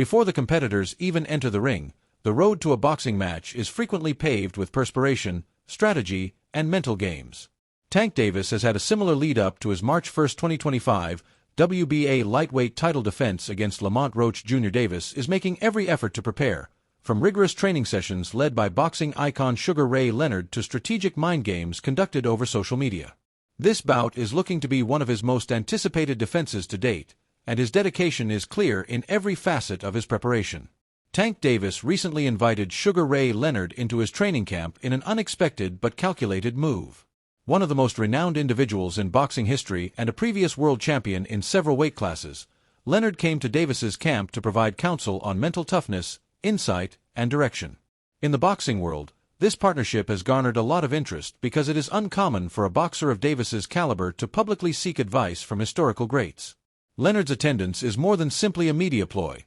Before the competitors even enter the ring, the road to a boxing match is frequently paved with perspiration, strategy, and mental games. Tank Davis has had a similar lead-up to his March 1, 2025, WBA lightweight title defense against Lamont Roach Jr. Davis is making every effort to prepare, from rigorous training sessions led by boxing icon Sugar Ray Leonard to strategic mind games conducted over social media. This bout is looking to be one of his most anticipated defenses to date, and his dedication is clear in every facet of his preparation. Tank Davis recently invited Sugar Ray Leonard into his training camp in an unexpected but calculated move. One of the most renowned individuals in boxing history and a previous world champion in several weight classes, Leonard came to Davis's camp to provide counsel on mental toughness, insight, and direction. In the boxing world, this partnership has garnered a lot of interest because it is uncommon for a boxer of Davis's caliber to publicly seek advice from historical greats. Leonard's attendance is more than simply a media ploy.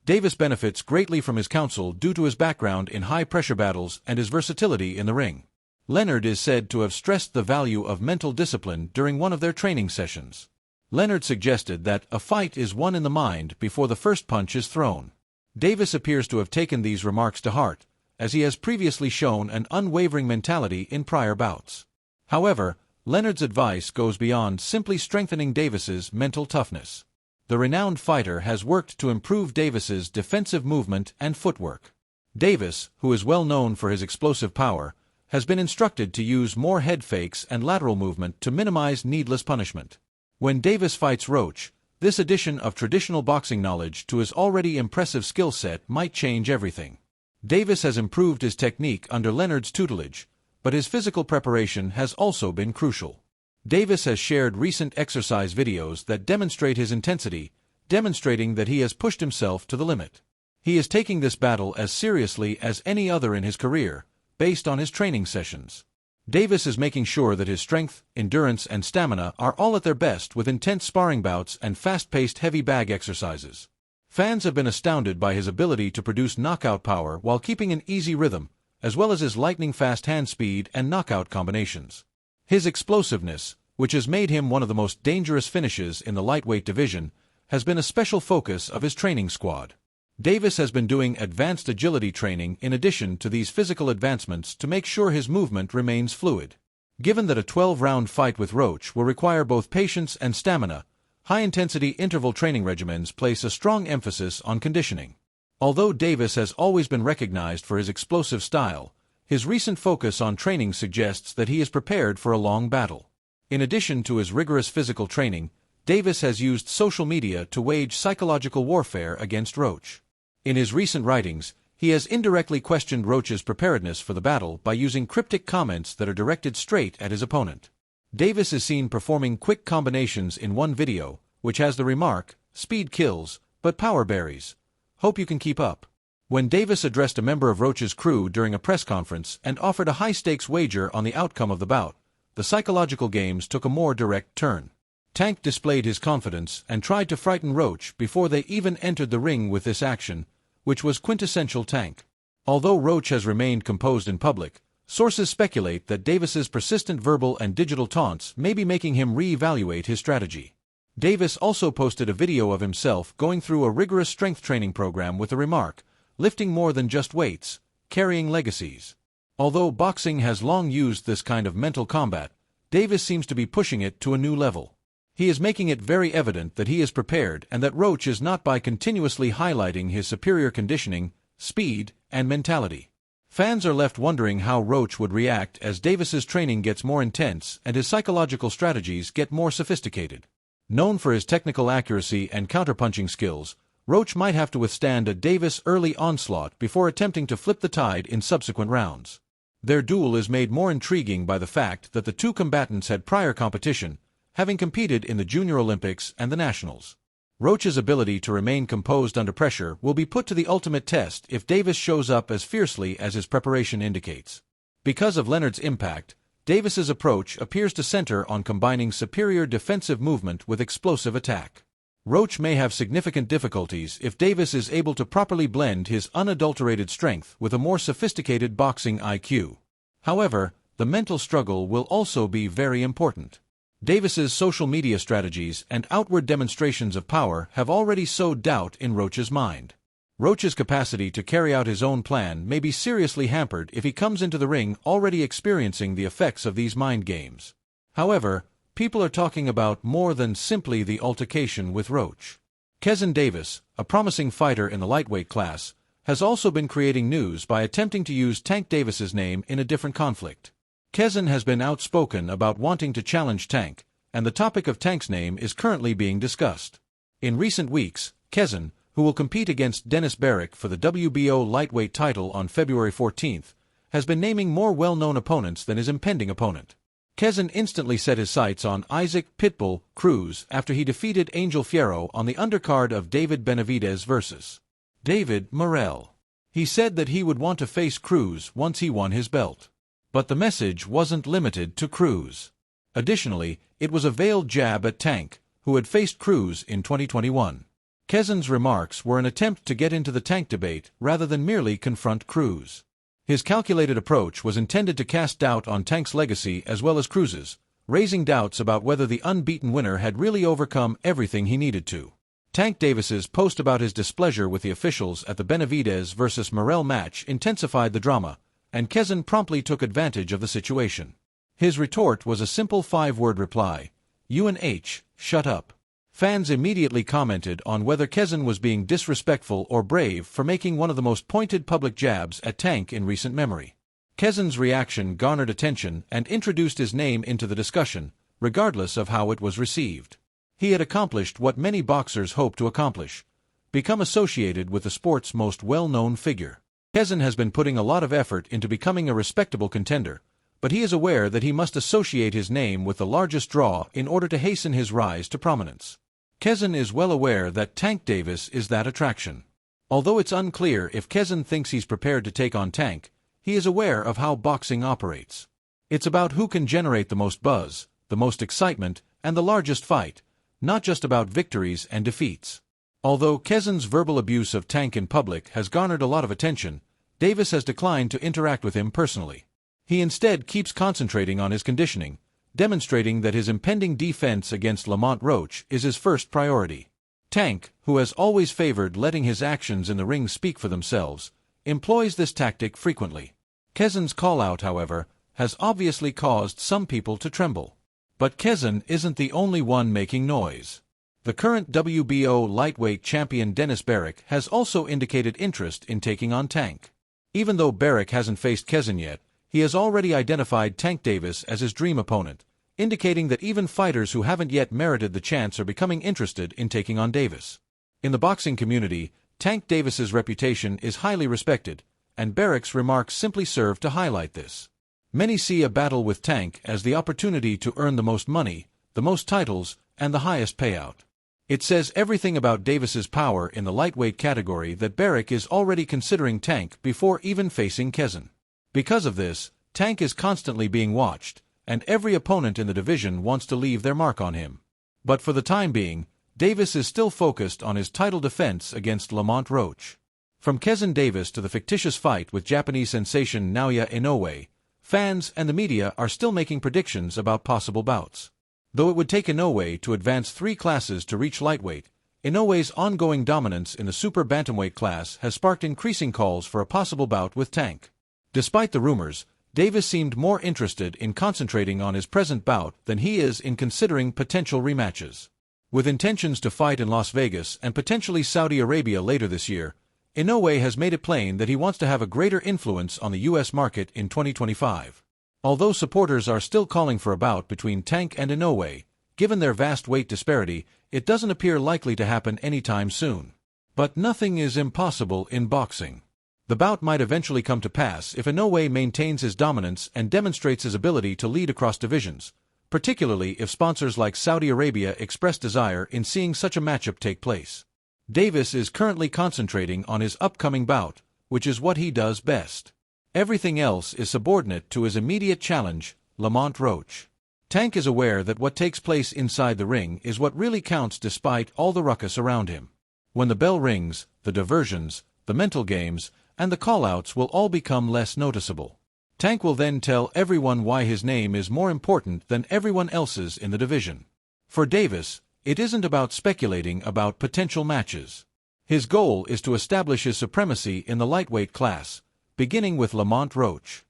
Davis benefits greatly from his counsel due to his background in high-pressure battles and his versatility in the ring. Leonard is said to have stressed the value of mental discipline during one of their training sessions. Leonard suggested that a fight is won in the mind before the first punch is thrown. Davis appears to have taken these remarks to heart, as he has previously shown an unwavering mentality in prior bouts. However, Leonard's advice goes beyond simply strengthening Davis's mental toughness. The renowned fighter has worked to improve Davis's defensive movement and footwork. Davis, who is well known for his explosive power, has been instructed to use more head fakes and lateral movement to minimize needless punishment. When Davis fights Roach, this addition of traditional boxing knowledge to his already impressive skill set might change everything. Davis has improved his technique under Leonard's tutelage, but his physical preparation has also been crucial. Davis has shared recent exercise videos that demonstrate his intensity, demonstrating that he has pushed himself to the limit. He is taking this battle as seriously as any other in his career, based on his training sessions. Davis is making sure that his strength, endurance, and stamina are all at their best with intense sparring bouts and fast-paced heavy bag exercises. Fans have been astounded by his ability to produce knockout power while keeping an easy rhythm, as well as his lightning-fast hand speed and knockout combinations. His explosiveness, which has made him one of the most dangerous finishes in the lightweight division, has been a special focus of his training squad. Davis has been doing advanced agility training in addition to these physical advancements to make sure his movement remains fluid. Given that a 12-round fight with Roach will require both patience and stamina, high-intensity interval training regimens place a strong emphasis on conditioning. Although Davis has always been recognized for his explosive style, his recent focus on training suggests that he is prepared for a long battle. In addition to his rigorous physical training, Davis has used social media to wage psychological warfare against Roach. In his recent writings, he has indirectly questioned Roach's preparedness for the battle by using cryptic comments that are directed straight at his opponent. Davis is seen performing quick combinations in one video, which has the remark, "Speed kills, but power buries. Hope you can keep up." When Davis addressed a member of Roach's crew during a press conference and offered a high-stakes wager on the outcome of the bout, the psychological games took a more direct turn. Tank displayed his confidence and tried to frighten Roach before they even entered the ring with this action, which was quintessential Tank. Although Roach has remained composed in public, sources speculate that Davis's persistent verbal and digital taunts may be making him re-evaluate his strategy. Davis also posted a video of himself going through a rigorous strength training program with the remark, "Lifting more than just weights, carrying legacies." Although boxing has long used this kind of mental combat, Davis seems to be pushing it to a new level. He is making it very evident that he is prepared and that Roach is not by continuously highlighting his superior conditioning, speed, and mentality. Fans are left wondering how Roach would react as Davis's training gets more intense and his psychological strategies get more sophisticated. Known for his technical accuracy and counterpunching skills, Roach might have to withstand a Davis early onslaught before attempting to flip the tide in subsequent rounds. Their duel is made more intriguing by the fact that the two combatants had prior competition, having competed in the Junior Olympics and the Nationals. Roach's ability to remain composed under pressure will be put to the ultimate test if Davis shows up as fiercely as his preparation indicates. Because of Leonard's impact, Davis's approach appears to center on combining superior defensive movement with explosive attack. Roach may have significant difficulties if Davis is able to properly blend his unadulterated strength with a more sophisticated boxing IQ. However, the mental struggle will also be very important. Davis's social media strategies and outward demonstrations of power have already sowed doubt in Roach's mind. Roach's capacity to carry out his own plan may be seriously hampered if he comes into the ring already experiencing the effects of these mind games. However, people are talking about more than simply the altercation with Roach. Kezin Davis, a promising fighter in the lightweight class, has also been creating news by attempting to use Tank Davis's name in a different conflict. Kezin has been outspoken about wanting to challenge Tank, and the topic of Tank's name is currently being discussed. In recent weeks, Kezin, who will compete against Dennis Berrick for the WBO lightweight title on February 14th, has been naming more well-known opponents than his impending opponent. Kezin instantly set his sights on Isaac "Pitbull" Cruz after he defeated Angel Fierro on the undercard of David Benavidez vs. David Morrell. He said that he would want to face Cruz once he won his belt. But the message wasn't limited to Cruz. Additionally, it was a veiled jab at Tank, who had faced Cruz in 2021. Kezin's remarks were an attempt to get into the Tank debate rather than merely confront Cruz. His calculated approach was intended to cast doubt on Tank's legacy as well as Cruz's, raising doubts about whether the unbeaten winner had really overcome everything he needed to. Tank Davis's post about his displeasure with the officials at the Benavidez vs. Morrell match intensified the drama, and Kezin promptly took advantage of the situation. His retort was a simple 5-word reply: "UNH, shut up." Fans immediately commented on whether Kezin was being disrespectful or brave for making one of the most pointed public jabs at Tank in recent memory. Kezin's reaction garnered attention and introduced his name into the discussion, regardless of how it was received. He had accomplished what many boxers hope to accomplish: become associated with the sport's most well-known figure. Kezin has been putting a lot of effort into becoming a respectable contender, but he is aware that he must associate his name with the largest draw in order to hasten his rise to prominence. Kezin is well aware that Tank Davis is that attraction. Although it's unclear if Kezin thinks he's prepared to take on Tank, he is aware of how boxing operates. It's about who can generate the most buzz, the most excitement, and the largest fight, not just about victories and defeats. Although Kezin's verbal abuse of Tank in public has garnered a lot of attention, Davis has declined to interact with him personally. He instead keeps concentrating on his conditioning, demonstrating that his impending defense against Lamont Roach is his first priority. Tank, who has always favored letting his actions in the ring speak for themselves, employs this tactic frequently. Kezin's call-out, however, has obviously caused some people to tremble. But Kezin isn't the only one making noise. The current WBO lightweight champion Dennis Berrick has also indicated interest in taking on Tank. Even though Berrick hasn't faced Kezin yet, he has already identified Tank Davis as his dream opponent, indicating that even fighters who haven't yet merited the chance are becoming interested in taking on Davis. In the boxing community, Tank Davis's reputation is highly respected, and Berrick's remarks simply serve to highlight this. Many see a battle with Tank as the opportunity to earn the most money, the most titles, and the highest payout. It says everything about Davis's power in the lightweight category that Berrick is already considering Tank before even facing Kezin. Because of this, Tank is constantly being watched, and every opponent in the division wants to leave their mark on him. But for the time being, Davis is still focused on his title defense against Lamont Roach. From Kezin Davis to the fictitious fight with Japanese sensation Naoya Inoue, fans and the media are still making predictions about possible bouts. Though it would take Inoue to advance 3 classes to reach lightweight, Inoue's ongoing dominance in the super bantamweight class has sparked increasing calls for a possible bout with Tank. Despite the rumors, Davis seemed more interested in concentrating on his present bout than he is in considering potential rematches. With intentions to fight in Las Vegas and potentially Saudi Arabia later this year, Inoue has made it plain that he wants to have a greater influence on the U.S. market in 2025. Although supporters are still calling for a bout between Tank and Inoue, given their vast weight disparity, it doesn't appear likely to happen anytime soon. But nothing is impossible in boxing. The bout might eventually come to pass if Inoue maintains his dominance and demonstrates his ability to lead across divisions, particularly if sponsors like Saudi Arabia express desire in seeing such a matchup take place. Davis is currently concentrating on his upcoming bout, which is what he does best. Everything else is subordinate to his immediate challenge, Lamont Roach. Tank is aware that what takes place inside the ring is what really counts despite all the ruckus around him. When the bell rings, the diversions, the mental games, and the call-outs will all become less noticeable. Tank will then tell everyone why his name is more important than everyone else's in the division. For Davis, it isn't about speculating about potential matches. His goal is to establish his supremacy in the lightweight class, beginning with Lamont Roach.